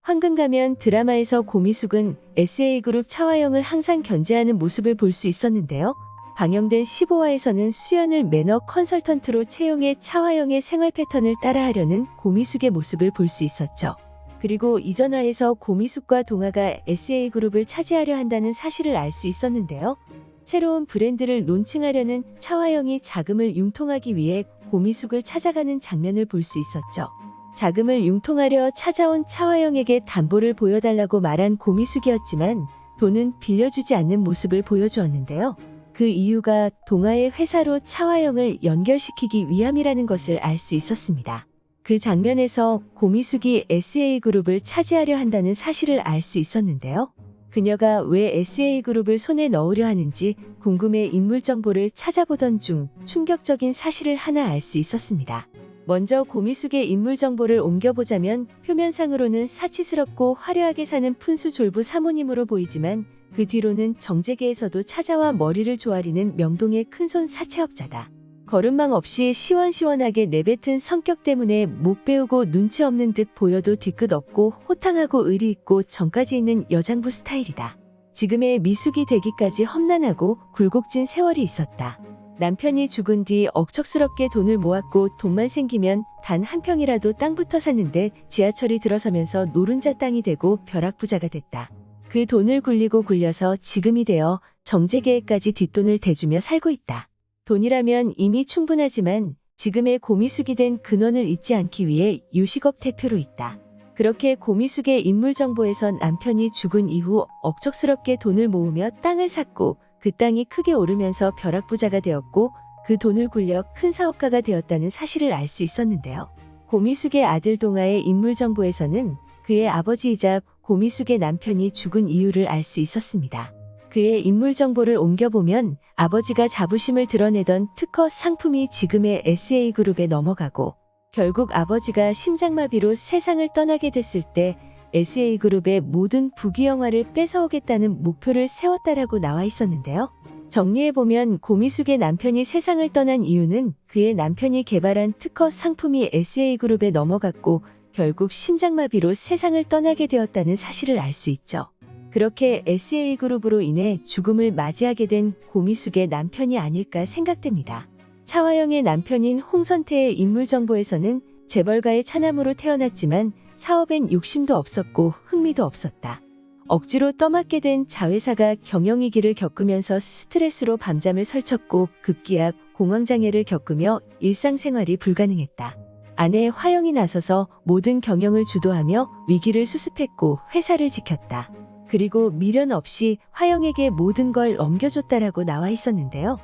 황금가면 드라마에서 고미숙은 SA그룹 차화영을 항상 견제하는 모습을 볼 수 있었는데요. 방영된 15화에서는 수연을 매너 컨설턴트로 채용해 차화영의 생활 패턴을 따라하려는 고미숙의 모습을 볼 수 있었죠. 그리고 이전 화에서 고미숙과 동아가 SA그룹을 차지하려 한다는 사실을 알 수 있었는데요. 새로운 브랜드를 론칭하려는 차화영이 자금을 융통하기 위해 고미숙을 찾아가는 장면을 볼 수 있었죠. 자금을 융통하려 찾아온 차화영에게 담보를 보여달라고 말한 고미숙이었지만 돈은 빌려주지 않는 모습을 보여주었는데요. 그 이유가 동아의 회사로 차화영을 연결시키기 위함이라는 것을 알 수 있었습니다. 그 장면에서 고미숙이 SA그룹을 차지하려 한다는 사실을 알 수 있었는데요. 그녀가 왜 SA그룹을 손에 넣으려 하는지 궁금해 인물 정보를 찾아보던 중 충격적인 사실을 하나 알 수 있었습니다. 먼저 고미숙의 인물 정보를 옮겨보자면 표면상으로는 사치스럽고 화려하게 사는 푼수졸부 사모님으로 보이지만 그 뒤로는 정재계에서도 찾아와 머리를 조아리는 명동의 큰손 사채업자다. 거름망 없이 시원시원하게 내뱉은 성격 때문에 못 배우고 눈치 없는 듯 보여도 뒤끝 없고 호탕하고 의리 있고 정까지 있는 여장부 스타일이다. 지금의 미숙이 되기까지 험난하고 굴곡진 세월이 있었다. 남편이 죽은 뒤 억척스럽게 돈을 모았고 돈만 생기면 단 한 평이라도 땅부터 샀는데 지하철이 들어서면서 노른자 땅이 되고 벼락부자가 됐다. 그 돈을 굴리고 굴려서 지금이 되어 정재계에까지 뒷돈을 대주며 살고 있다. 돈이라면 이미 충분하지만 지금의 고미숙이 된 근원을 잊지 않기 위해 요식업 대표로 있다. 그렇게 고미숙의 인물 정보에선 남편이 죽은 이후 억척스럽게 돈을 모으며 땅을 샀고 그 땅이 크게 오르면서 벼락부자가 되었고 그 돈을 굴려 큰 사업가가 되었다는 사실을 알 수 있었는데요. 고미숙의 아들 동아의 인물 정보에서는 그의 아버지이자 고미숙의 남편이 죽은 이유를 알 수 있었습니다. 그의 인물 정보를 옮겨보면 아버지가 자부심을 드러내던 특허 상품이 지금의 SA그룹에 넘어가고 결국 아버지가 심장마비로 세상을 떠나게 됐을 때 SA그룹의 모든 부귀영화를 뺏어오겠다는 목표를 세웠다라고 나와 있었는데요. 정리해보면 고미숙의 남편이 세상을 떠난 이유는 그의 남편이 개발한 특허 상품이 SA그룹에 넘어갔고 결국 심장마비로 세상을 떠나게 되었다는 사실을 알 수 있죠. 그렇게 SA그룹으로 인해 죽음을 맞이하게 된 고미숙의 남편이 아닐까 생각됩니다. 차화영의 남편인 홍선태의 인물 정보에서는 재벌가의 차남으로 태어났지만 사업엔 욕심도 없었고 흥미도 없었다. 억지로 떠맡게 된 자회사가 경영위기를 겪으면서 스트레스로 밤잠을 설쳤고 급기야 공황장애를 겪으며 일상생활이 불가능했다. 아내 화영이 나서서 모든 경영을 주도하며 위기를 수습했고 회사를 지켰다. 그리고 미련 없이 화영에게 모든 걸 넘겨줬다라고 나와 있었는데요.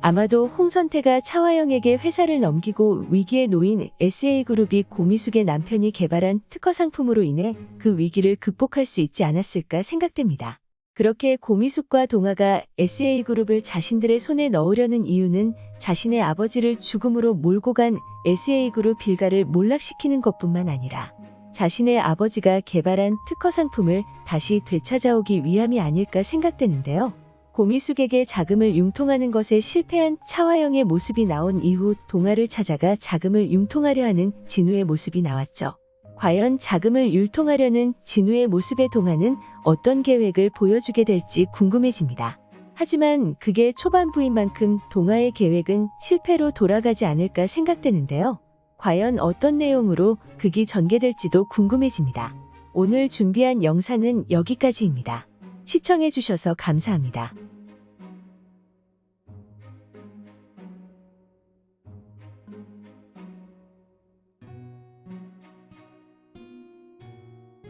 아마도 홍선태가 차화영에게 회사를 넘기고 위기에 놓인 SA그룹이 고미숙의 남편이 개발한 특허 상품으로 인해 그 위기를 극복할 수 있지 않았을까 생각됩니다. 그렇게 고미숙과 동아가 SA그룹을 자신들의 손에 넣으려는 이유는 자신의 아버지를 죽음으로 몰고 간 SA그룹 빌가를 몰락시키는 것뿐만 아니라 자신의 아버지가 개발한 특허 상품을 다시 되찾아오기 위함이 아닐까 생각되는데요. 고미숙에게 자금을 융통하는 것에 실패한 차화영의 모습이 나온 이후 동아를 찾아가 자금을 융통하려 하는 진우의 모습이 나왔죠. 과연 자금을 융통하려는 진우의 모습의 동아는 어떤 계획을 보여주게 될지 궁금해집니다. 하지만 그게 초반부인 만큼 동아의 계획은 실패로 돌아가지 않을까 생각되는데요. 과연 어떤 내용으로 극이 전개될지도 궁금해집니다. 오늘 준비한 영상은 여기까지입니다. 시청해주셔서 감사합니다.